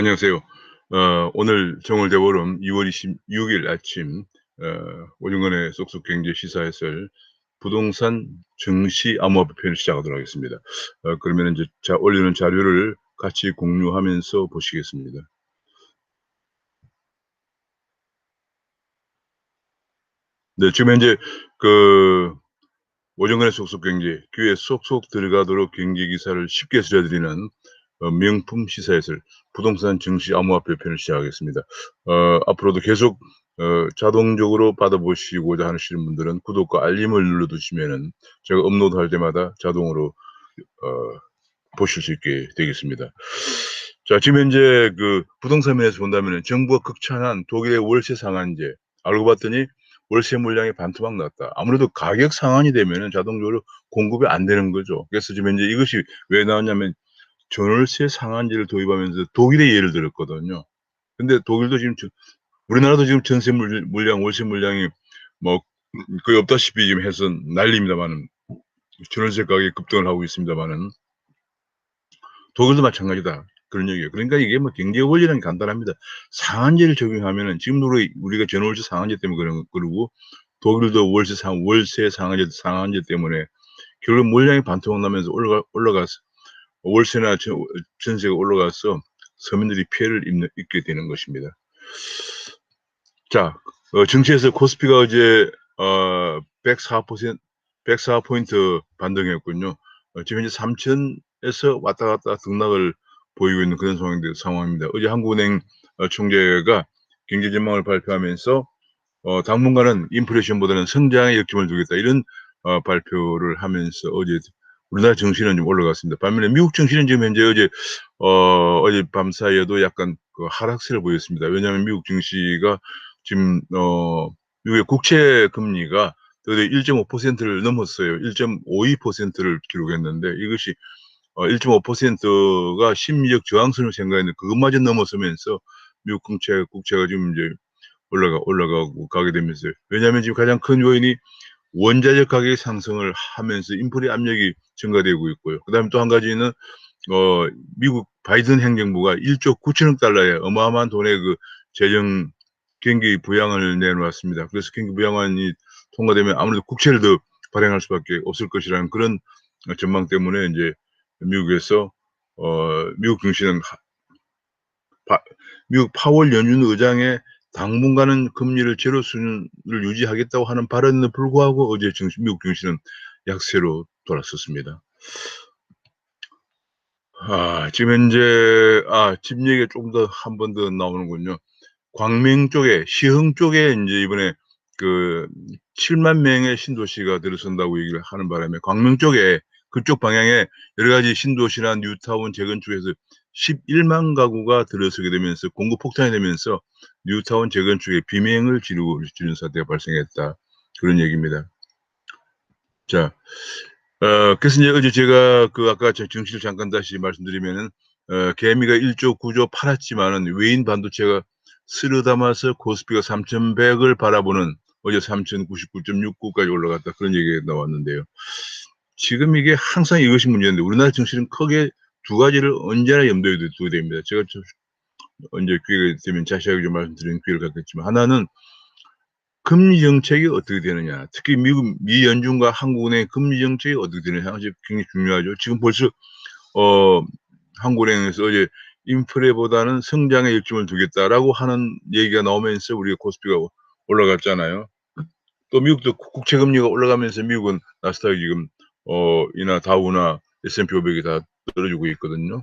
안녕하세요. 오늘 정월대보름 2월 26일 아침 오중간의 쏙쏙 경제 시사회설 부동산 증시 암호화폐 편을 시작하도록 하겠습니다. 그러면 이제 올리는 자료를 같이 공유하면서 보시겠습니다. 네, 지금 현재 그 오중간의 쏙쏙 경제 귀에 쏙쏙 들어가도록 경제 기사를 쉽게 들려드리는 명품 시사회설 부동산 증시 암호화폐 편을 시작하겠습니다. 앞으로도 계속 자동적으로 받아보시고자 하시는 분들은 구독과 알림을 눌러두시면은 제가 업로드할 때마다 자동으로 보실 수 있게 되겠습니다. 자, 지금 현재 그 부동산 면에서 본다면은 정부가 극찬한 독일의 월세 상한제 알고 봤더니 월세 물량이 반토막 났다. 아무래도 가격 상한이 되면은 자동적으로 공급이 안 되는 거죠. 그래서 지금 현재 이것이 왜 나왔냐면 전월세 상한제를 도입하면서 독일의 예를 들었거든요. 근데 독일도 지금 우리나라도 지금 전세 물량, 월세 물량이 뭐 거의 없다시피 지금 해서 난리입니다만은 전월세 가격이 급등을 하고 있습니다만은 독일도 마찬가지다. 그런 얘기예요. 그러니까 이게 뭐 경제 원리는 간단합니다. 상한제를 적용하면은 지금도 우리가 전월세 상한제 때문에 그러고 독일도 월세 상한제 때문에 결국 물량이 반토막 나면서 올라가서 월세나 전세가 올라가서 서민들이 피해를 입게 되는 것입니다. 자, 증시에서 코스피가 어제 104포인트 반등했군요. 지금 현재 3천에서 왔다 갔다 등락을 보이고 있는 그런 상황입니다. 어제 한국은행 총재가 경제 전망을 발표하면서 당분간은 인플레이션보다는 성장에 역점을 두겠다 이런 발표를 하면서 어제 우리나라 증시는 좀 올라갔습니다. 반면에 미국 증시는 지금 현재 어제 밤 사이에도 약간 그 하락세를 보였습니다. 왜냐하면 미국 증시가 지금 미국의 국채 금리가 드디어 1.5%를 넘었어요. 1.52%를 기록했는데 이것이 1.5%가 심리적 저항선을 생각했는데 그것마저 넘어서면서 미국 국채가 지금 이제 올라가고 가게 되면서요. 왜냐하면 지금 가장 큰 요인이 원자재 가격의 상승을 하면서 인플레 압력이 증가되고 있고요. 그다음에 또 한 가지는 미국 바이든 행정부가 1조 9천억 달러의 어마어마한 돈의 그 재정 경기 부양을 내놓았습니다. 그래서 경기 부양안이 통과되면 아무래도 국채를 더 발행할 수밖에 없을 것이라는 그런 전망 때문에 이제 미국에서 미국 증시는 미국 파월 연준 의장의 당분간은 금리를 제로 수준을 유지하겠다고 하는 발언에도 불구하고 어제 미국 증시는 약세로 돌아섰습니다. 지금 현재 집 얘기가 조금 더 한 번 더 나오는군요. 광명 쪽에 시흥 쪽에 인제 이번에 그 7만 명의 신도시가 들어선다고 얘기를 하는 바람에 광명 쪽에 그쪽 방향에 여러 가지 신도시나 뉴타운 재건축에서 11만 가구가 들어서게 되면서 공급 폭탄이 되면서 뉴타운 재건축에 비명을 지르는 사태가 발생했다. 그런 얘기입니다. 자, 그래서 이제 어제 제가 그 아까 증시를 잠깐 다시 말씀드리면은 개미가 1조 9조 팔았지만은 외인 반도체가 쓸어 담아서 코스피가 3,100을 바라보는 어제 3,099.69까지 올라갔다 그런 얘기가 나왔는데요. 지금 이게 항상 이것이 문제인데 우리나라 증시는 크게 두 가지를 언제나 염두에 두게 됩니다. 제가 언제 기회가 되면 자세하게 좀 말씀드리는 기회를 갖겠지만 하나는 금리 정책이 어떻게 되느냐. 특히 미 연준과 한국은행의 금리 정책이 어떻게 되느냐. 사실 굉장히 중요하죠. 지금 벌써 어 한국은행에서 어제 "인플레보다는 성장에 역점을 두겠다."라고 하는 얘기가 나오면서 우리가 코스피가 올라갔잖아요. 또 미국도 국채 금리가 올라가면서 미국은 나스닥이 지금 이나 다우나 S&P 500이 다 떨어지고 있거든요.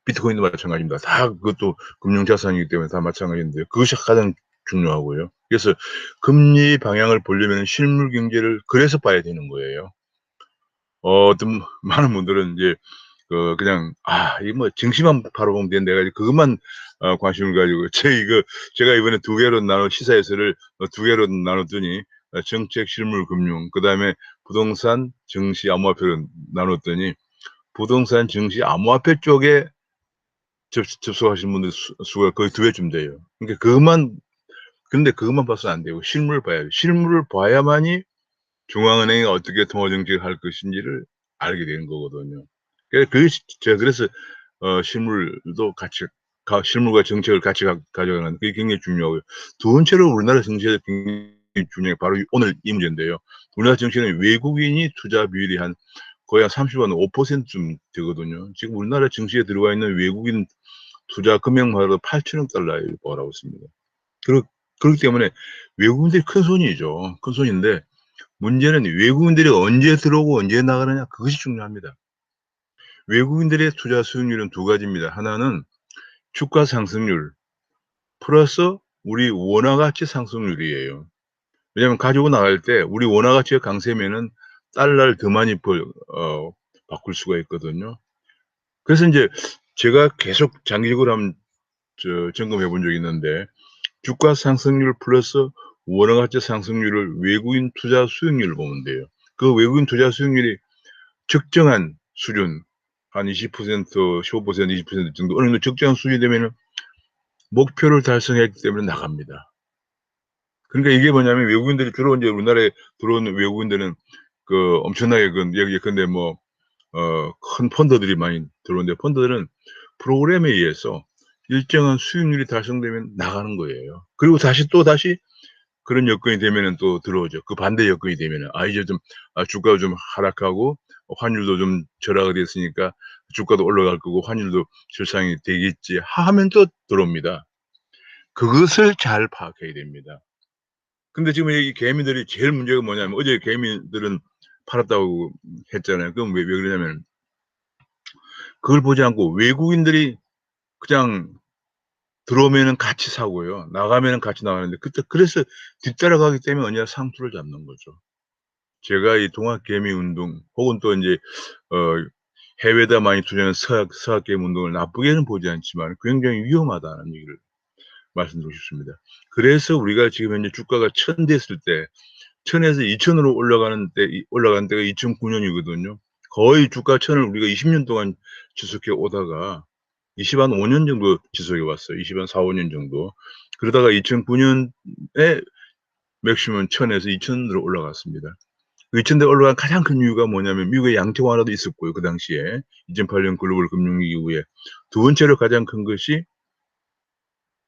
비트코인도 마찬가지입니다. 다 그것도 금융 자산이기 때문에 다 마찬가지인데요. 그것이 가장 중요하고요. 그래서 금리 방향을 보려면 실물 경제를 그래서 봐야 되는 거예요. 어떤 많은 분들은 이제 그냥 이 뭐 증시만 바라보면 된다 해가지고 그것만 관심을 가지고 제가 이번에 두 개로 시사회설을 두 개로 나눴더니 정책, 실물, 금융 그다음에 부동산, 증시, 암호화폐로 나눴더니 부동산, 증시, 암호화폐 쪽에 접속하신 분들 수가 거의 2배쯤 돼요. 그러니까 그것만 봐서는 안 되고 실물을 봐야 돼요. 실물을 봐야만이 중앙은행이 어떻게 통화 정책을 할 것인지를 알게 되는 거거든요. 그래서 실물도 같이 실물과 정책을 같이 가져가는 그게 굉장히 중요하고요. 두 번째로 우리나라 정치에 굉장히 중요한 게 바로 오늘 이 문제인데요. 우리나라 정치는 외국인이 투자 비율이 거의 한 30한 5%쯤 되거든요. 지금 우리나라 정치에 들어와 있는 외국인 투자 금액만으로 8천억 달러에 보라고 있습니다. 그렇기 때문에 외국인들이 큰 손이죠. 큰 손인데 문제는 외국인들이 언제 들어오고 언제 나가느냐 그것이 중요합니다. 외국인들의 투자 수익률은 두 가지입니다. 하나는 주가 상승률 플러스 우리 원화 가치 상승률이에요. 왜냐하면 가지고 나갈 때 우리 원화 가치가 강세면은 달러를 더 많이 바꿀 수가 있거든요. 그래서 인제 제가 계속 장기적으로 한번 점검해 본 적이 있는데 주가 상승률 플러스 원화 가치 상승률을 외국인 투자 수익률을 보면 돼요. 그 외국인 투자 수익률이 적정한 수준 한 20% 15% 20% 정도 어느 정도 적정한 수준이 되면은 목표를 달성했기 때문에 나갑니다. 그러니까 이게 뭐냐면 외국인들이 주로 인제 우리나라에 들어오는 외국인들은 엄청나게 예컨대 큰 펀드들이 많이 들어오는데 펀드들은 프로그램에 의해서 일정한 수익률이 달성되면 나가는 거예요. 그리고 또다시 그런 여건이 되면은 또 들어오죠. 그 반대 여건이 되면은 이제 주가가 좀 하락하고 환율도 좀 절하가 됐으니까 주가도 올라갈 거고 환율도 절상이 되겠지 하면 또 들어옵니다. 그것을 잘 파악해야 됩니다. 근데 지금 이 개미들이 제일 문제가 뭐냐면 어제 개미들은 팔았다고 했잖아요. 그럼 왜 그러냐면 그걸 보지 않고 외국인들이 그냥 들어오면은 같이 사고요. 나가면은 같이 나가는데 그래서 뒤따라가기 때문에 언제나 상투를 잡는 거죠. 제가 이 동학개미 운동 혹은 또 인제 어 해외에다 많이 투자하는 서학개미 운동을 나쁘게는 보지 않지만 굉장히 위험하다는 얘기를 말씀드리고 싶습니다. 그래서 우리가 지금 현재 주가가 1,000 됐을 때 1,000 에서 2,000 으로 올라간 때가 2009 년이거든요. 거의 주가 1,000을 우리가 20년 동안 지속해 오다가 20 5년 정도 지속해 왔어요. 20 4-5년 정도. 그러다가 2009 년에 맥시멈 1,000 에서 2,000 으로 올라갔습니다. 그 2,000 대 올라간 가장 큰 이유가 뭐냐면 미국의 양적 완화도 있었고요, 그 당시에. 2008년 글로벌 금융위기 이후에. 두 번째로 가장 큰 것이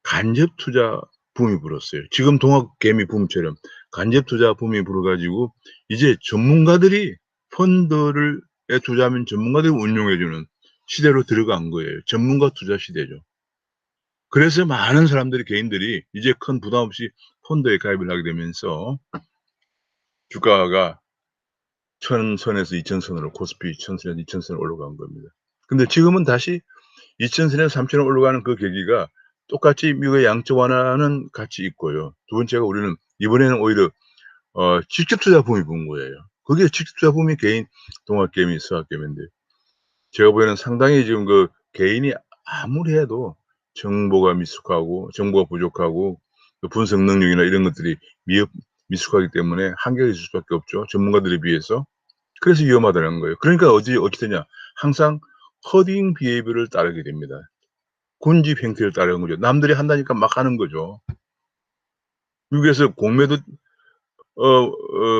간접 투자 붐이 불었어요. 지금 동학개미 붐처럼 간접 투자 붐이 불어 가지고 이제 전문가들이 펀드를 에 투자하면 전문가들이 운용해 주는 시대로 들어간 거예요. 전문가 투자 시대죠. 그래서 많은 사람들이 개인들이 이제 큰 부담 없이 펀드에 가입을 하게 되면서 주가가 1,000 선에서 2,000 선으로 코스피 1,000 선에서 2,000 선으로 올라간 겁니다. 근데 지금은 다시 2,000 선에서 3,000 원 올라가는 그 계기가 똑같이 미국의 양적 완화는 같이 있고요. 두 번째가 우리는 이번에는 오히려 직접 투자 붐이 분 거예요. 그게 직접 투자 붐이 개인 동학개미, 서학개미인데 제가 보기에는 상당히 지금 개인이 아무리 해도 정보가 부족하고 분석 능력이나 이런 것들이 미숙하기 때문에 한계가 있을 수밖에 없죠, 전문가들에 비해서. 그래서 위험하다는 거예요. 그러니까 어떻게 되냐. 항상 허딩 비헤이비어를 따르게 됩니다. 군집 행태를 따르는 거죠. 남들이 한다니까 막 하는 거죠. 미국에서 공매도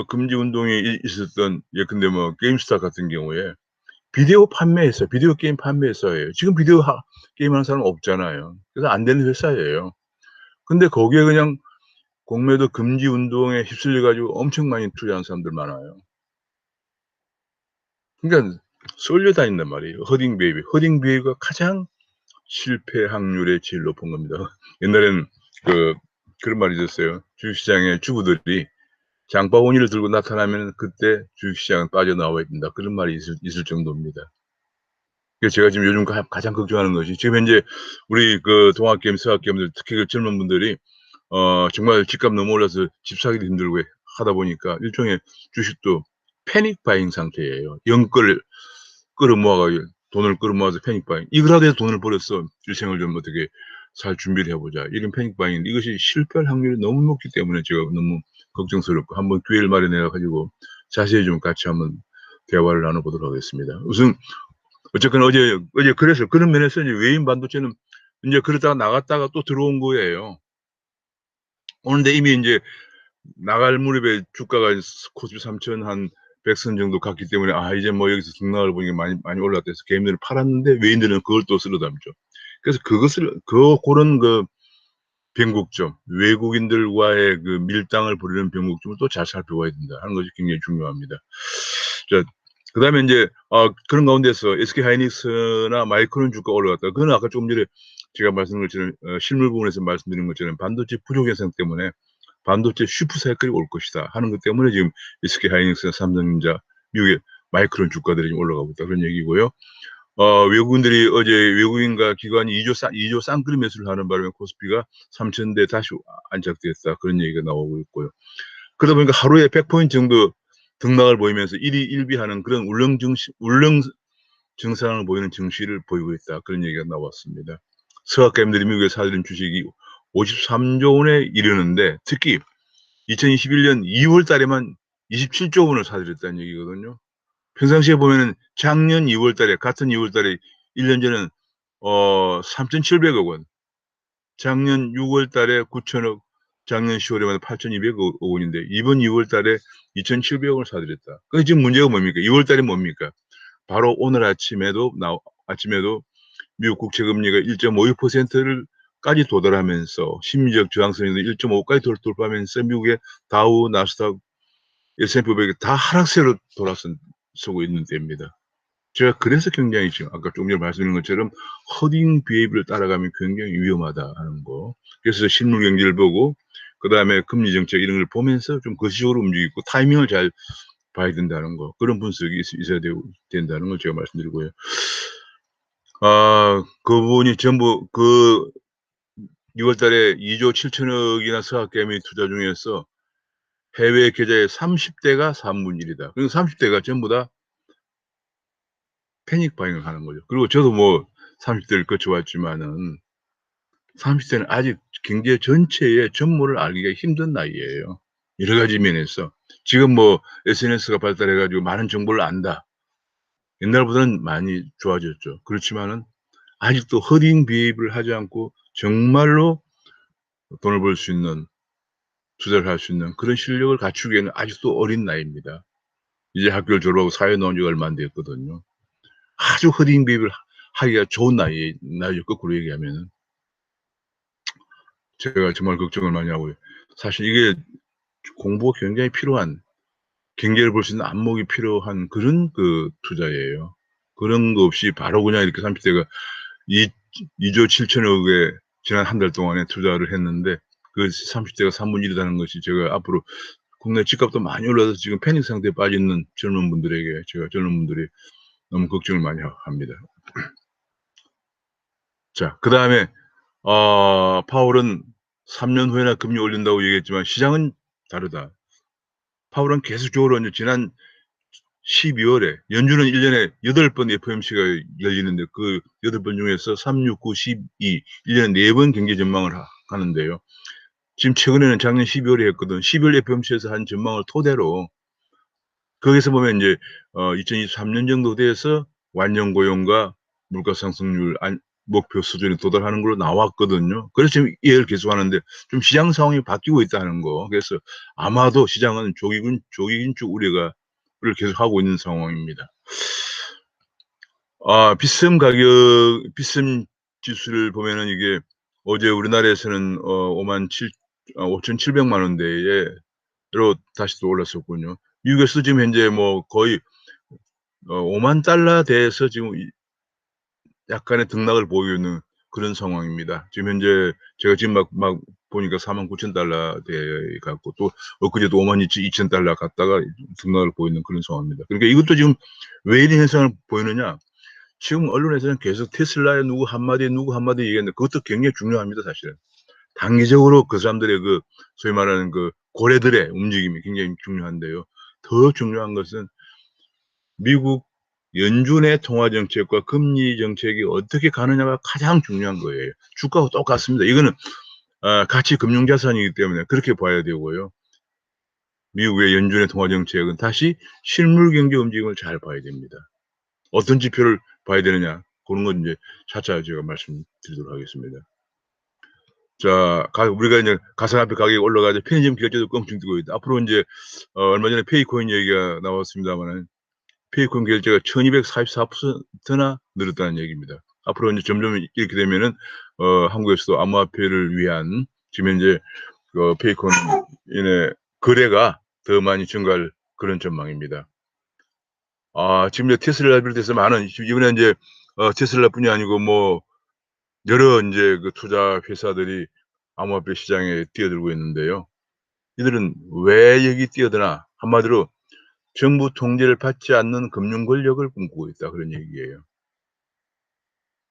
금지 운동이 있었던 예컨대 게임스탑 같은 경우에 비디오 게임 판매 회사예요. 지금 게임 하는 사람은 없잖아요. 그래서 안 되는 회사예요. 근데 거기에 그냥 공매도 금지 운동에 휩쓸려 가지고 엄청 많이 투자한 사람들 많아요. 그러니까 쏠려 다닌단 말이에요. 허딩 베이비가 가장 실패 확률이 제일 높은 겁니다. 옛날에는 그 그런 말이 있었어요. 주식시장의 주부들이 장바구니를 들고 나타나면은 그때 주식시장은 빠져나와야 된다. 그런 말이 있을 정도입니다. 그래서 제가 지금 요즘 가장 걱정하는 것이 지금 현재 우리 동학개미, 서학개미들 특히 젊은 분들이 정말 집값 너무 올라서 집 사기도 힘들고 하다 보니까 일종의 주식도 패닉 바잉 상태예요. 끌어모아 가지고 돈을 끌어모아서 패닉 바잉. '이거라도 해서 돈을 벌어서 일생을 좀 어떻게 살 준비를 해 보자.' 이런 패닉 바잉인데 이것이 실패할 확률이 너무 높기 때문에 제가 너무 걱정스럽고 한번 기회를 마련해 가지고 자세히 좀 같이 한번 대화를 나눠 보도록 하겠습니다. 우선 어쨌거나 어제 그래서 그런 면에서 이제 외인 반도체는 인제 그러다가 나갔다가 또 들어온 거예요. 오는데 이미 인제 나갈 무렵에 주가가 코스피 3,000 한 100선 정도 갔기 때문에 이제 뭐 여기서 등락을 보니까 많이 올랐다 해서 개인들은 팔았는데 외인들은 그걸 또 쓸어 담죠. 그래서 고런 변곡점, 외국인들과의 그 밀당을 벌이는 변곡점을 또 잘 살펴봐야 된다 하는 것이 굉장히 중요합니다. 자, 그다음에 인제 그런 가운데서 SK하이닉스나 마이크론 주가가 올라갔다. 그거는 아까 조금 전에 제가 말씀드린 것처럼 실물 부분에서 말씀드린 것처럼 반도체 부족 현상 때문에 반도체 슈퍼 사이클이 올 것이다 하는 것 때문에 지금 SK하이닉스나 삼성전자, 미국의 마이크론 주가들이 지금 올라가고 있다 그런 얘기고요. 외국인들이 어제 외국인과 기관이 2조 쌍끌이 매수를 하는 바람에 코스피가 3,000대 다시 안착됐다 그런 얘기가 나오고 있고요. 그러다 보니까 하루에 100포인트 정도 등락을 보이면서 일희일비하는 그런 울릉 증상을 보이는 증시를 보이고 있다 그런 얘기가 나왔습니다. 서학개미들이 미국에 사들인 주식이 53조 원에 이르는데 특히 2021년 2월 달에만 27조 원을 사들였다는 얘기거든요. 평상시에 보면은 작년 2월 달에 같은 2월 달에 1년 전에는 3,700억 원, 작년 6월 달에 9천억, 작년 10월에만 8,200억 원인데 이번 2월 달에 2,700억 원을 사들였다. 그 지금 문제가 뭡니까? 2월 달에 뭡니까? 바로 오늘 아침에도 미국 국채 금리가 1.52%를 까지 도달하면서 심리적 저항선이 1.5까지 돌파하면서 미국의 다우, 나스닥, S&P 500이 다 하락세로 돌아서고 있는 때입니다. 제가 그래서 굉장히 지금 아까 조금 전에 말씀드린 것처럼 허딩 비헤이비어를 따라가면 굉장히 위험하다는 거. 그래서 실물 경제를 보고 그다음에 금리 정책 이런 걸 보면서 좀 거시적으로 움직이고 타이밍을 잘 봐야 된다는 거. 그런 분석이 있어야 된다는 걸 제가 말씀드리고요. 그분이 전부 6월 달에 2조 7천억이나 서학개미 투자 중에서 해외 계좌의 30대가 3분의 1이다. 그리고 30대가 전부 다 패닉 바잉을 하는 거죠. 그리고 저도 뭐 30대를 거쳐왔지만은 30대는 아직 경제 전체의 전모를 알기가 힘든 나이예요. 여러 가지 면에서. 지금 뭐 SNS가 발달해 가지고 많은 정보를 안다. 옛날보다는 많이 좋아졌죠. 그렇지만은 아직도 허딩 비입을 하지 않고 정말로 돈을 벌 수 있는, 투자를 할 수 있는 그런 실력을 갖추기에는 아직도 어린 나이입니다. 이제 학교를 졸업하고 사회에 나온 지가 얼마 안 됐거든요. 아주 허딩 비입을 하기가 좋은 나이죠, 거꾸로 얘기하면은. 제가 정말 걱정을 많이 하고요. 사실 이게 공부가 굉장히 필요한, 경제를 볼 수 있는 안목이 필요한 그런 투자예요. 그런 거 없이 바로 그냥 이렇게 30대가 2조 7천억에 지난 한 달 동안에 투자를 했는데 그 30대가 3분의 1이라는 것이 제가 앞으로 국내 집값도 많이 올라서 지금 패닉 상태에 빠져 있는 젊은 분들이 너무 걱정을 많이 합니다. 자, 그다음에 파월은 3년 후에나 금리 올린다고 얘기했지만 시장은 다르다. 파월은 계속적으로 이제 지난 12월에 연준은 1년에 8번 FOMC가 열리는데 그 8번 중에서 3, 6, 9, 12 1년에 4번 경제 전망을 하는데요. 지금 최근에는 작년 12월에 했거든. 12월 FOMC에서 한 전망을 토대로 거기서 보면 이제 2023년 정도 돼서 완전 고용과 물가 상승률 목표 수준에 도달하는 걸로 나왔거든요. 그래서 지금 이 얘기를 계속하는데 좀 시장 상황이 바뀌고 있다는 거. 그래서 아마도 시장은 조기 긴축 우려를 계속하고 있는 상황입니다. 비스듬 지수를 보면은 이게 어제 우리나라에서는 5,700만 원대로 다시 또 올랐었군요. 미국에서 지금 현재 뭐 거의 $50,000대에서 지금 약간의 등락을 보이고 있는 그런 상황입니다. 지금 현재 제가 지금 막 보니까 $49,000대 갖고 또 엊그제도 $52,000 갔다가 등락을 보이는 그런 상황입니다. 그러니까 이것도 지금 왜 이런 현상을 보이느냐? 지금 언론에서는 계속 테슬라의 누구 한마디 얘기했는데 그것도 굉장히 중요합니다, 사실은. 단기적으로 그 사람들의 소위 말하는 고래들의 움직임이 굉장히 중요한데요. 더 중요한 것은 미국 연준의 통화 정책과 금리 정책이 어떻게 가느냐가 가장 중요한 거예요. 주가와 똑같습니다. 이거는 가치 금융 자산이기 때문에 그렇게 봐야 되고요. 미국의 연준의 통화 정책은 다시 실물 경제 움직임을 잘 봐야 됩니다. 어떤 지표를 봐야 되느냐 그런 건 이제 차차 제가 말씀드리도록 하겠습니다. 자, 우리가 이제 가상화폐 가격이 올라가서 편의점 결제도 껑충 뜨고 있다. 앞으로 이제 얼마 전에 페이코인 얘기가 나왔습니다만은 페이코인 결제가 1244%나 늘었다는 얘기입니다. 앞으로 이제 점점 이렇게 되면은 한국에서도 암호화폐를 위한 지금 현재 페이코인의 거래가 더 많이 증가할 그런 전망입니다. 지금 이제 테슬라를 비롯해서 많은 이번에 이제 테슬라뿐이 아니고 뭐 여러 인제 그 투자 회사들이 암호화폐 시장에 뛰어들고 있는데요. 이들은 왜 여기 뛰어드나? 한마디로 정부 통제를 받지 않는 금융 권력을 꿈꾸고 있다 그런 얘기예요.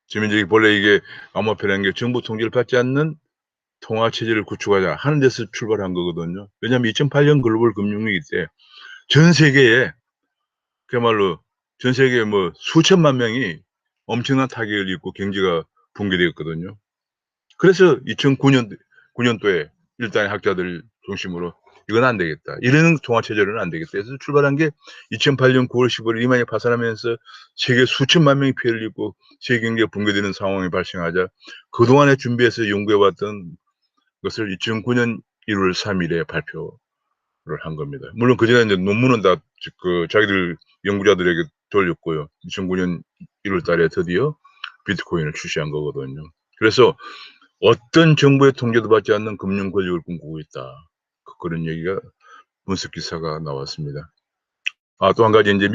지금 인제 본래 이게 암호화폐라는 게 정부 통제를 받지 않는 통화 체제를 구축하자 하는 데서 출발한 거거든요. 왜냐하면 2008년 글로벌 금융위기 때 전 세계에 그야말로 전 세계에 뭐 수천만 명이 엄청난 타격을 입고 경제가 붕괴되었거든요. 그래서 2009년도에 일단의 학자들 중심으로 '이건 안 되겠다. 이런 통화 체제로는 안 되겠다.' 해서 출발한 게 2008년 9월 15일 리만이 파산하면서 세계 수천만 명이 피해를 입고 세계 경제가 붕괴되는 상황이 발생하자 그동안에 준비해서 연구해 왔던 것을 2009년 1월 3일에 발표를 한 겁니다. 물론 그전에 이제 논문은 다 자기들 연구자들에게 돌렸고요. 2009년 1월 달에 드디어 비트코인을 출시한 거거든요. 그래서 어떤 정부의 통제도 받지 않는 금융 권력을 꿈꾸고 있다. 그런 얘기가 분석 기사가 나왔습니다. 또 한 가지 인제